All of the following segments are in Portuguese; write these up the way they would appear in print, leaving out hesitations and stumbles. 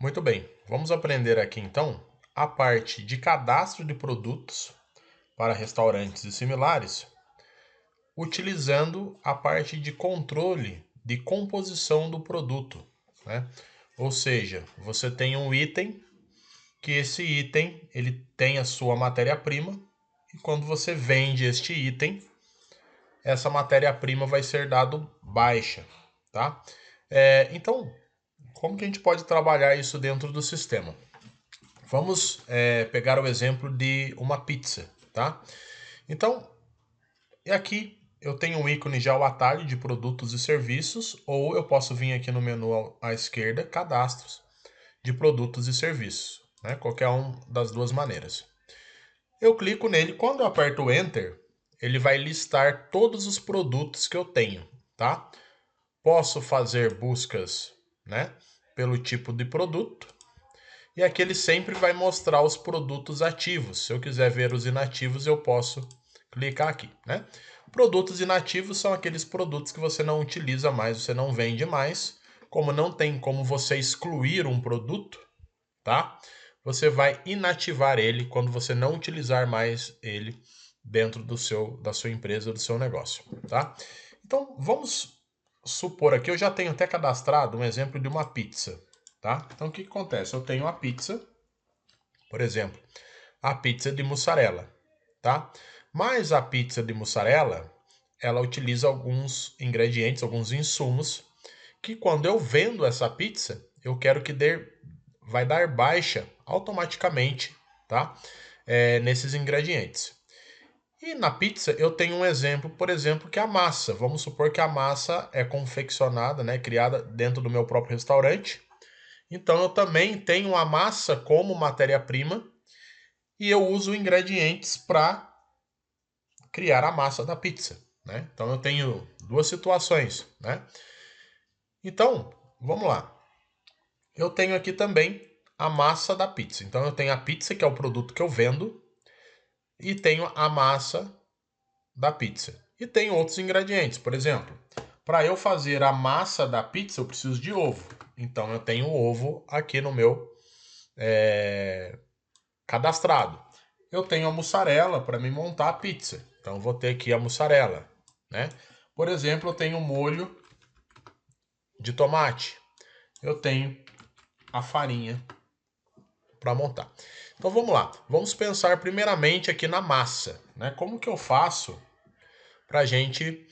Muito bem, vamos aprender aqui então a parte de cadastro de produtos para restaurantes e similares, utilizando a parte de controle de composição do produto, né? Ou seja, você tem um item que esse item ele tem a sua matéria-prima e quando você vende este item, essa matéria-prima vai ser dado baixa, tá? Então, como que a gente pode trabalhar isso dentro do sistema? Vamos pegar o exemplo de uma pizza, tá? Então, aqui eu tenho um ícone já o atalho de produtos e serviços, ou eu posso vir aqui no menu à esquerda, cadastros de produtos e serviços, né? Qualquer uma das duas maneiras. Eu clico nele, quando eu aperto o Enter, ele vai listar todos os produtos que eu tenho, tá? Posso fazer buscas, né, pelo tipo de produto, e aqui ele sempre vai mostrar os produtos ativos. Se eu quiser ver os inativos, eu posso clicar aqui, né? Produtos inativos são aqueles produtos que você não utiliza mais, você não vende mais. Como não tem como você excluir um produto, tá? Você vai inativar ele quando você não utilizar mais ele dentro da sua empresa, do seu negócio, tá? Então, vamos supor aqui, eu já tenho até cadastrado um exemplo de uma pizza, tá? Então, o que acontece? Eu tenho a pizza, por exemplo, a pizza de mussarela, tá? Mas a pizza de mussarela, ela utiliza alguns ingredientes, alguns insumos, que quando eu vendo essa pizza, eu quero que vai dar baixa automaticamente, tá? Nesses ingredientes. E na pizza eu tenho um exemplo, por exemplo, que é a massa. Vamos supor que a massa é confeccionada, né, criada dentro do meu próprio restaurante. Então eu também tenho a massa como matéria-prima e eu uso ingredientes para criar a massa da pizza, né? Então eu tenho duas situações, né? Então, vamos lá. Eu tenho aqui também a massa da pizza. Então eu tenho a pizza, que é o produto que eu vendo, e tenho a massa da pizza. E tenho outros ingredientes, por exemplo, para eu fazer a massa da pizza eu preciso de ovo. Então eu tenho ovo aqui no meu cadastrado. Eu tenho a mussarela para me montar a pizza. Então eu vou ter aqui a mussarela, né? Por exemplo, eu tenho molho de tomate. Eu tenho a farinha para montar. Então vamos lá. Vamos pensar primeiramente aqui na massa, né? Como que eu faço para a gente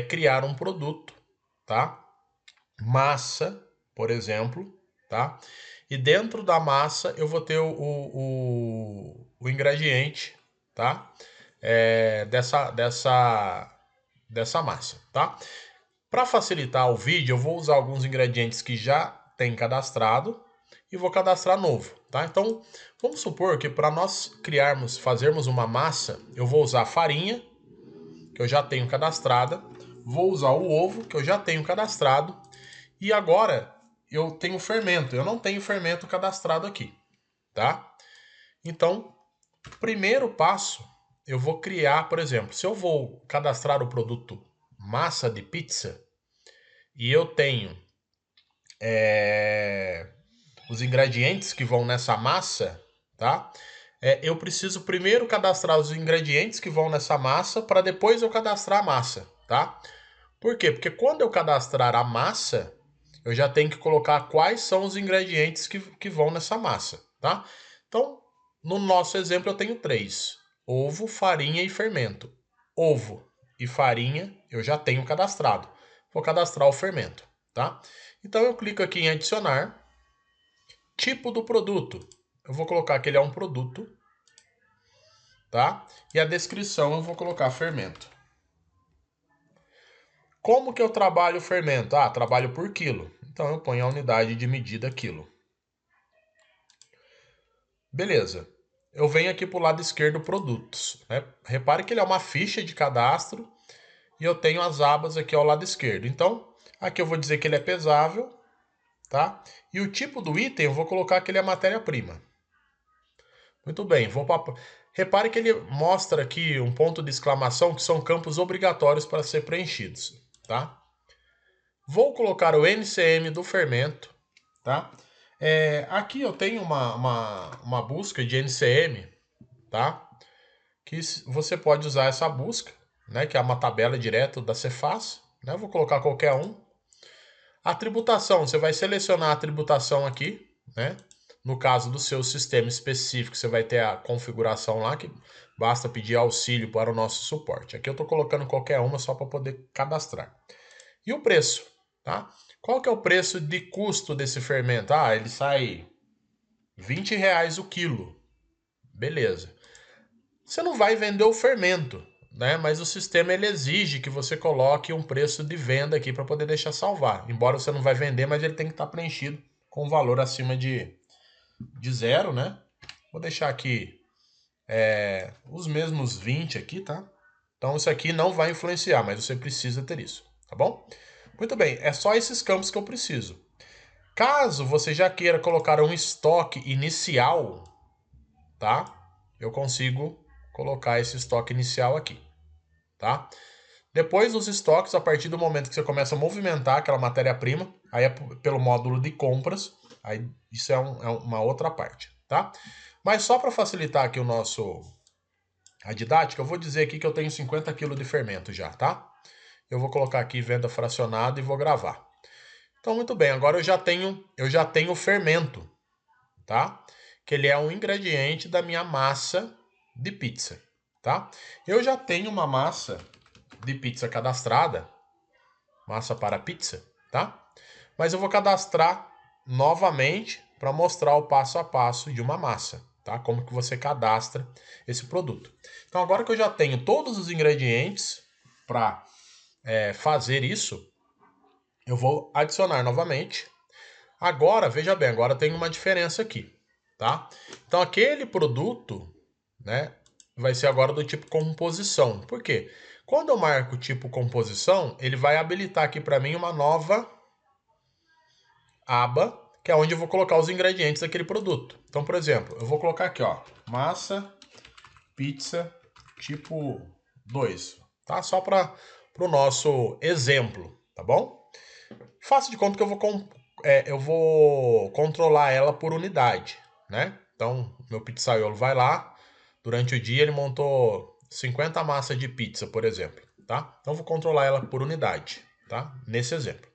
criar um produto, tá? Massa, por exemplo, tá? E dentro da massa eu vou ter o ingrediente, tá? Dessa massa, tá? Para facilitar o vídeo, eu vou usar alguns ingredientes que já tem cadastrado e vou cadastrar novo, tá? Então, vamos supor que para nós fazermos uma massa, eu vou usar farinha, que eu já tenho cadastrada, vou usar o ovo, que eu já tenho cadastrado, e agora eu tenho fermento. Eu não tenho fermento cadastrado aqui, tá? Então, primeiro passo, eu vou criar, por exemplo, se eu vou cadastrar o produto massa de pizza e eu tenho os ingredientes que vão nessa massa, tá? Eu preciso primeiro cadastrar os ingredientes que vão nessa massa para depois eu cadastrar a massa, tá? Por quê? Porque quando eu cadastrar a massa, eu já tenho que colocar quais são os ingredientes que vão nessa massa, tá? Então, no nosso exemplo eu tenho três: ovo, farinha e fermento. Ovo e farinha eu já tenho cadastrado. Vou cadastrar o fermento, tá? Então eu clico aqui em adicionar. Tipo do produto. Eu vou colocar que ele é um produto, tá? E a descrição eu vou colocar fermento. Como que eu trabalho o fermento? Ah, trabalho por quilo. Então eu ponho a unidade de medida quilo. Beleza. Eu venho aqui para o lado esquerdo produtos, né? Repare que ele é uma ficha de cadastro e eu tenho as abas aqui ao lado esquerdo. Então, aqui eu vou dizer que ele é pesável, tá? E o tipo do item eu vou colocar que ele é matéria-prima. Muito bem, repare que ele mostra aqui um ponto de exclamação que são campos obrigatórios para ser preenchidos, tá? Vou colocar o NCM do fermento, tá? Aqui eu tenho uma busca de NCM, tá? Que você pode usar essa busca, né? Que é uma tabela direto da Cefaz, né? Eu vou colocar qualquer um. A tributação, você vai selecionar a tributação aqui, né? No caso do seu sistema específico, você vai ter a configuração lá, que basta pedir auxílio para o nosso suporte. Aqui eu estou colocando qualquer uma só para poder cadastrar. E o preço, tá? Qual que é o preço de custo desse fermento? Ah, ele sai R$20 o quilo. Beleza. Você não vai vender o fermento, né? Mas o sistema ele exige que você coloque um preço de venda aqui para poder deixar salvar. Embora você não vai vender, mas ele tem que estar preenchido com valor acima de zero, né? Vou deixar aqui os mesmos 20 aqui, tá? Então isso aqui não vai influenciar, mas você precisa ter isso, tá bom? Muito bem, é só esses campos que eu preciso. Caso você já queira colocar um estoque inicial, tá? Eu consigo colocar esse estoque inicial aqui, tá? Depois dos estoques, a partir do momento que você começa a movimentar aquela matéria-prima, aí é pelo módulo de compras, aí isso é uma outra parte, tá? Mas só para facilitar aqui a didática, eu vou dizer aqui que eu tenho 50 kg de fermento já, tá? Eu vou colocar aqui venda fracionada e vou gravar. Então, muito bem, agora eu já tenho o fermento, tá? Que ele é um ingrediente da minha massa de pizza, tá? Eu já tenho uma massa de pizza cadastrada, massa para pizza, tá? Mas eu vou cadastrar novamente para mostrar o passo a passo de uma massa, tá? Como que você cadastra esse produto. Então, agora que eu já tenho todos os ingredientes para fazer isso, eu vou adicionar novamente. Agora, veja bem, agora tem uma diferença aqui, tá? Então, aquele produto, né, vai ser agora do tipo composição. Por quê? Quando eu marco o tipo composição, ele vai habilitar aqui para mim uma nova aba, que é onde eu vou colocar os ingredientes daquele produto. Então, por exemplo, eu vou colocar aqui, ó, massa pizza tipo 2, tá? Só para o nosso exemplo, tá bom? Faço de conta que eu vou controlar ela por unidade, né? Então, meu pizzaiolo vai lá, durante o dia ele montou 50 massas de pizza, por exemplo, tá? Então, eu vou controlar ela por unidade, tá? Nesse exemplo.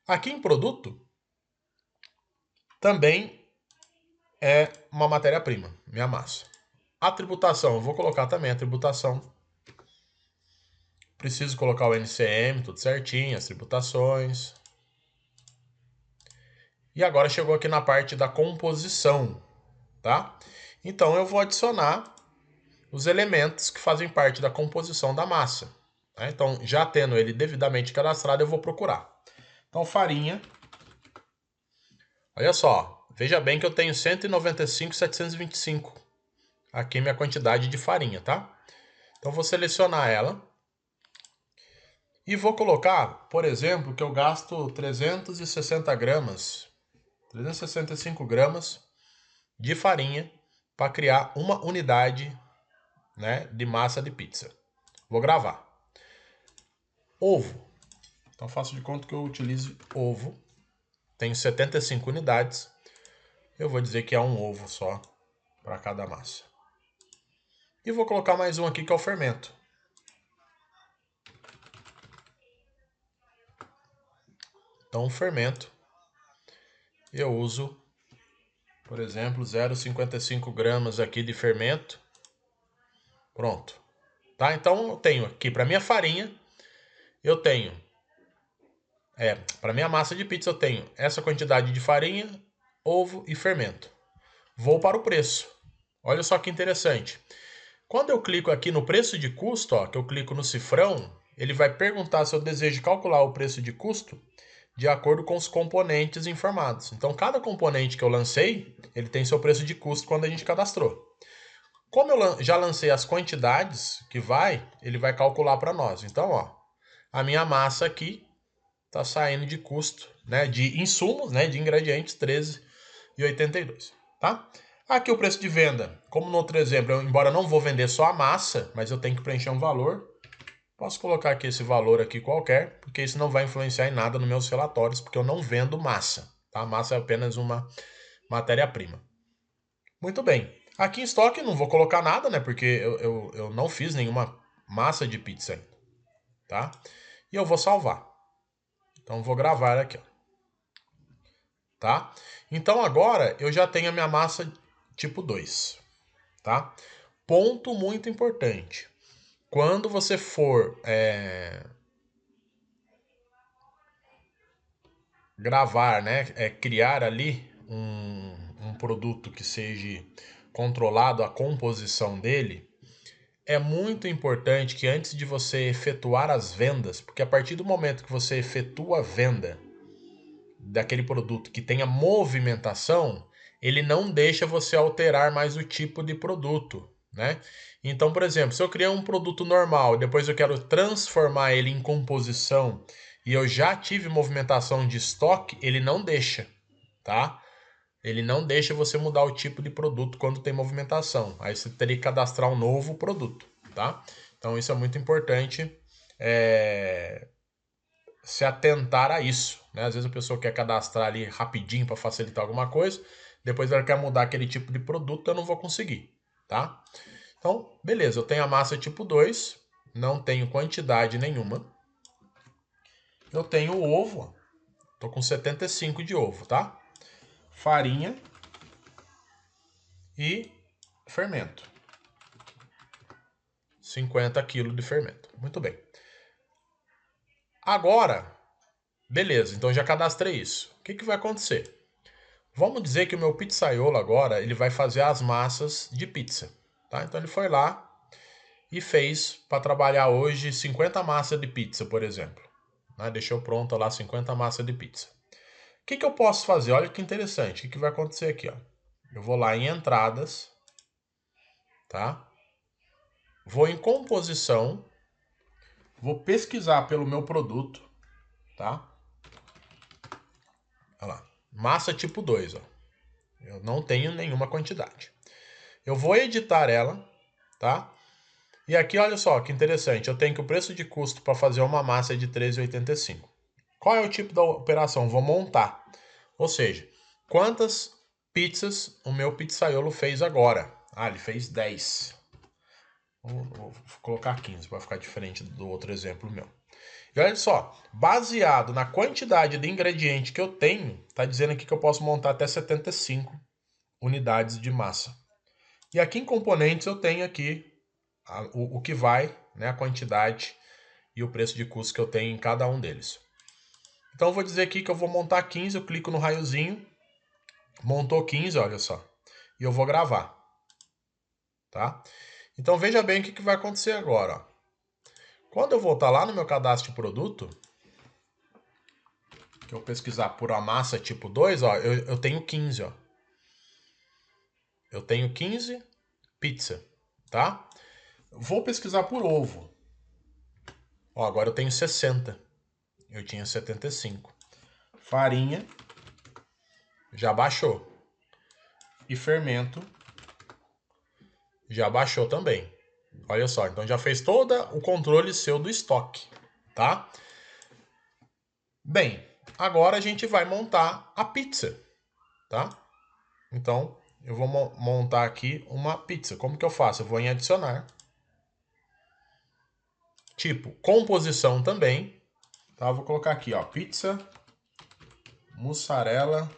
Aqui em produto, também é uma matéria-prima, minha massa. A tributação, eu vou colocar também a tributação. Preciso colocar o NCM, tudo certinho, as tributações. E agora chegou aqui na parte da composição, tá? Então eu vou adicionar os elementos que fazem parte da composição da massa, tá? Então, já tendo ele devidamente cadastrado, eu vou procurar. Então, farinha. Olha só, veja bem que eu tenho 195,725 aqui minha quantidade de farinha, tá? Então, vou selecionar ela. E vou colocar, por exemplo, que eu gasto 360 gramas, 365 gramas de farinha para criar uma unidade, né, de massa de pizza. Vou gravar. Ovo. Então faço de conta que eu utilizo ovo. Tenho 75 unidades. Eu vou dizer que é um ovo só para cada massa. E vou colocar mais um aqui que é o fermento. Então o fermento eu uso, por exemplo, 0,55 gramas aqui de fermento. Pronto. Tá? Então eu tenho aqui para minha farinha, eu tenho para minha massa de pizza eu tenho essa quantidade de farinha, ovo e fermento. Vou para o preço. Olha só que interessante. Quando eu clico aqui no preço de custo, ó, que eu clico no cifrão, ele vai perguntar se eu desejo calcular o preço de custo de acordo com os componentes informados. Então, cada componente que eu lancei, ele tem seu preço de custo quando a gente cadastrou. Como eu já lancei as quantidades que ele vai calcular para nós. Então, ó, a minha massa aqui está saindo de custo, né, de insumos, né, de ingredientes, R$13,82, tá? Aqui o preço de venda, como no outro exemplo, embora eu não vou vender só a massa, mas eu tenho que preencher um valor, posso colocar aqui esse valor aqui qualquer, porque isso não vai influenciar em nada nos meus relatórios, porque eu não vendo massa, Tá? A massa é apenas uma matéria-prima. Muito bem. Aqui em estoque não vou colocar nada, né? Porque eu não fiz nenhuma massa de pizza ainda. Tá? E eu vou salvar. Então vou gravar aqui, ó. Tá? Então agora eu já tenho a minha massa tipo 2. Tá? Ponto muito importante. Quando você for gravar, né? Criar ali um produto que seja controlado a composição dele, é muito importante que antes de você efetuar as vendas, porque a partir do momento que você efetua a venda daquele produto que tenha movimentação, ele não deixa você alterar mais o tipo de produto, né? Então, por exemplo, se eu criar um produto normal e depois eu quero transformar ele em composição e eu já tive movimentação de estoque, ele não deixa, tá? Ele não deixa você mudar o tipo de produto quando tem movimentação. Aí você teria que cadastrar um novo produto, tá? Então isso é muito importante se atentar a isso, né? Às vezes a pessoa quer cadastrar ali rapidinho para facilitar alguma coisa, depois ela quer mudar aquele tipo de produto, eu não vou conseguir, tá? Então, beleza, eu tenho a massa tipo 2, não tenho quantidade nenhuma. Eu tenho o ovo, tô com 75 de ovo, tá? Farinha e fermento. 50 kg de fermento. Muito bem. Agora, beleza, então já cadastrei isso. O que vai acontecer? Vamos dizer que o meu pizzaiolo agora ele vai fazer as massas de pizza. Tá? Então ele foi lá e fez para trabalhar hoje 50 massas de pizza, por exemplo. Né? Deixou pronta lá 50 massas de pizza. O que eu posso fazer? Olha que interessante. O que vai acontecer aqui? Ó? Eu vou lá em entradas, tá? Vou em composição, vou pesquisar pelo meu produto, tá? Olha lá. Massa tipo 2, ó. Eu não tenho nenhuma quantidade. Eu vou editar ela, tá? E aqui, olha só, que interessante. Eu tenho que o preço de custo para fazer uma massa é de R$ 13,85. Qual é o tipo da operação? Vou montar. Ou seja, quantas pizzas o meu pizzaiolo fez agora? Ah, ele fez 10. Vou colocar 15 para ficar diferente do outro exemplo meu. E olha só, baseado na quantidade de ingrediente que eu tenho, tá dizendo aqui que eu posso montar até 75 unidades de massa. E aqui em componentes eu tenho aqui o que vai, né, a quantidade e o preço de custo que eu tenho em cada um deles. Então eu vou dizer aqui que eu vou montar 15, eu clico no raiozinho, montou 15, olha só, e eu vou gravar, tá? Então veja bem o que vai acontecer agora, ó. Quando eu voltar lá no meu cadastro de produto, que eu pesquisar por a massa tipo 2, ó, eu tenho 15, ó. Eu tenho 15 pizza, tá? Vou pesquisar por ovo. Ó, agora eu tenho 60. Eu tinha 75. Farinha já baixou. E fermento já baixou também. Olha só, então já fez todo o controle seu do estoque, tá? Bem, agora a gente vai montar a pizza, tá? Então, eu vou montar aqui uma pizza. Como que eu faço? Eu vou em adicionar. Tipo, composição também. Tá? Eu vou colocar aqui, ó, pizza mussarela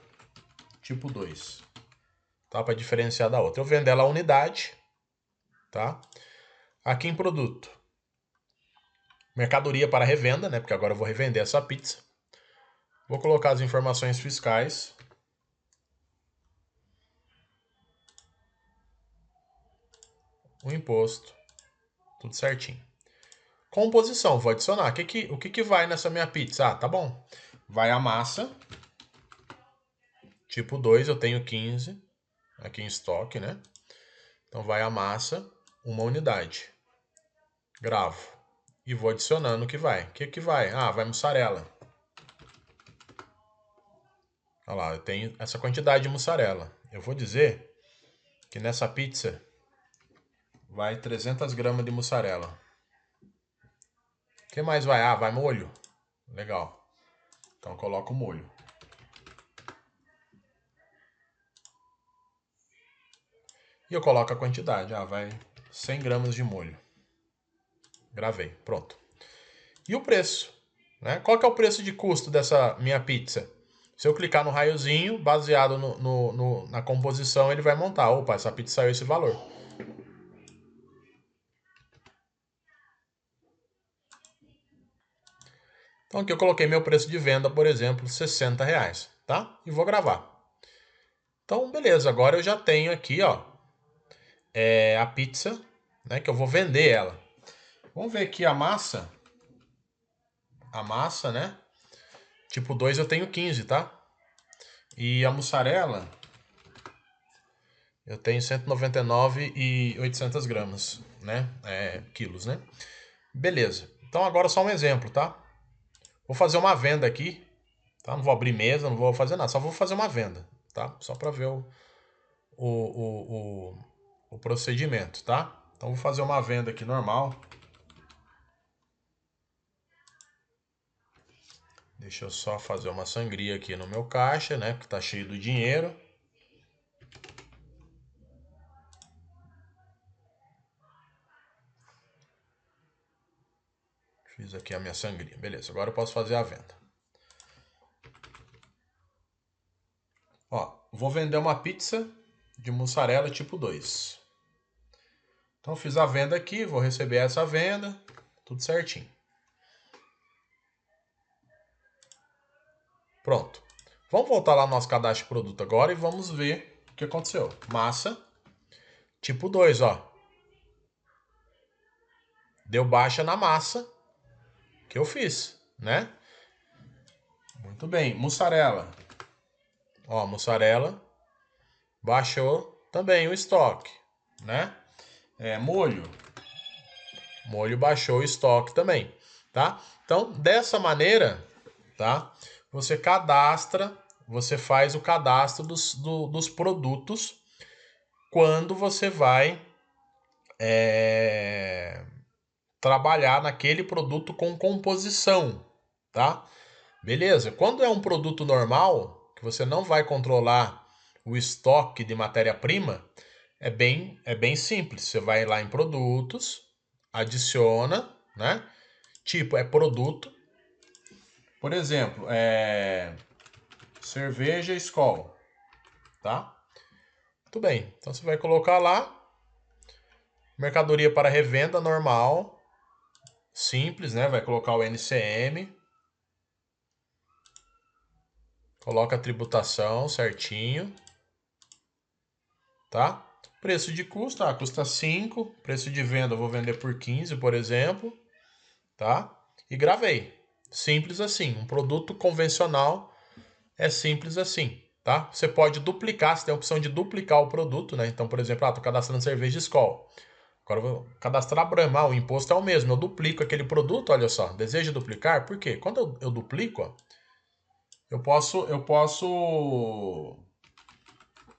tipo 2. Tá? Para diferenciar da outra. Eu vendo ela a unidade, tá? Aqui em produto. Mercadoria para revenda, né? Porque agora eu vou revender essa pizza. Vou colocar as informações fiscais. O imposto. Tudo certinho. Composição, vou adicionar. O que vai nessa minha pizza? Ah, tá bom. Vai a massa. Tipo 2, eu tenho 15 aqui em estoque, né? Então vai a massa, uma unidade. Gravo. E vou adicionando o que vai. O que vai? Ah, vai mussarela. Olha lá, eu tenho essa quantidade de mussarela. Eu vou dizer que nessa pizza vai 300 gramas de mussarela. O que mais vai? Ah, vai molho. Legal. Então coloco o molho. E eu coloco a quantidade. Ah, vai 100 gramas de molho. Gravei, pronto. E o preço, né? Qual que é o preço de custo dessa minha pizza? Se eu clicar no raiozinho, baseado na composição, ele vai montar. Opa, essa pizza saiu esse valor. Então aqui eu coloquei meu preço de venda, por exemplo, R$60, tá? E vou gravar. Então, beleza, agora eu já tenho aqui, ó, a pizza, né, que eu vou vender ela. Vamos ver aqui a massa. A massa, né? Tipo 2 eu tenho 15, tá? E a mussarela eu tenho 199 e 800 gramas, né? Quilos, né? Beleza. Então agora só um exemplo, tá? Vou fazer uma venda aqui, tá? Não vou abrir mesa, não vou fazer nada, só vou fazer uma venda, tá? Só para ver o procedimento, tá? Então vou fazer uma venda aqui normal. Deixa eu só fazer uma sangria aqui no meu caixa, né? Porque tá cheio do dinheiro. Fiz aqui a minha sangria. Beleza, agora eu posso fazer a venda. Ó, vou vender uma pizza de mussarela tipo 2. Então fiz a venda aqui, vou receber essa venda, tudo certinho. Pronto. Vamos voltar lá no nosso cadastro de produto agora e vamos ver o que aconteceu. Massa tipo 2, ó. Deu baixa na massa que eu fiz, né? Muito bem. Mussarela. Ó, mussarela baixou também o estoque, né? Molho. Molho baixou o estoque também, tá? Então, dessa maneira, tá? Você cadastra, você faz o cadastro dos produtos quando você vai trabalhar naquele produto com composição, tá? Beleza? Quando é um produto normal, que você não vai controlar o estoque de matéria-prima, é bem simples. Você vai lá em produtos, adiciona, né? Tipo, é produto. Por exemplo, cerveja Skol, tá? Muito bem. Então você vai colocar lá mercadoria para revenda normal, simples, né? Vai colocar o NCM, coloca a tributação certinho, tá? Preço de custo, custa 5, preço de venda eu vou vender por 15, por exemplo, tá? E gravei. Simples assim, um produto convencional é simples assim, tá? Você pode duplicar, você tem a opção de duplicar o produto, né? Então, por exemplo, tô cadastrando cerveja Skol. Agora eu vou cadastrar Brahma, o imposto é o mesmo, eu duplico aquele produto, olha só, deseja duplicar, por quê? Quando eu duplico, ó, eu posso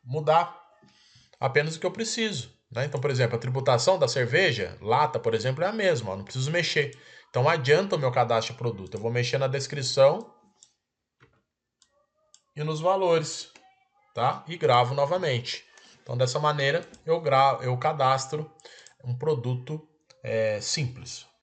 mudar apenas o que eu preciso, né? Então, por exemplo, a tributação da cerveja, lata, por exemplo, é a mesma, ó, não preciso mexer. Então, adianta o meu cadastro de produto. Eu vou mexer na descrição e nos valores, tá? E gravo novamente. Então, dessa maneira, eu cadastro um produto simples.